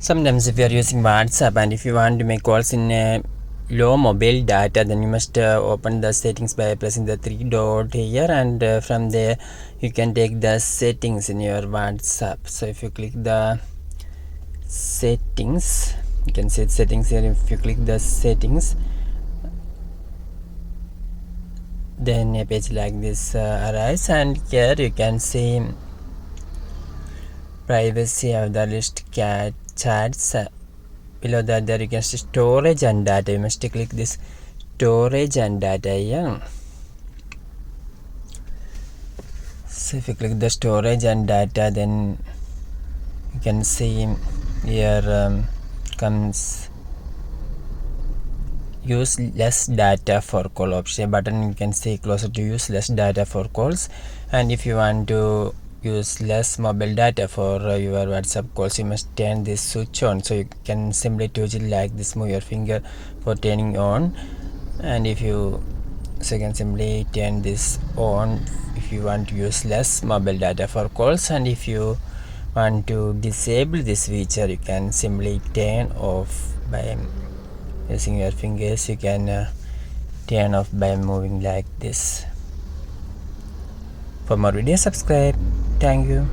Sometimes if you are using WhatsApp and if you want to make calls in low mobile data, then you must open the settings by pressing the three dot here, and from there you can take the settings in your WhatsApp. So if you click the settings, you can see settings here. If you click the settings, then a page like this arrives, and here you can see privacy of the list chats. Below that there you can see storage and data. You must click this storage and data here. So if you click the storage and data, then you can see here comes use less data for call option button. You can see closer to use less data for calls, and if you want to use less mobile data for your WhatsApp calls, you must turn this switch on. So you can simply touch it like this, move your finger for turning on, and if you can simply turn this on if you want to use less mobile data for calls, and if you want to disable this feature, you can simply turn off by using your fingers. You can turn off by moving like this. For more videos, subscribe. Thank you.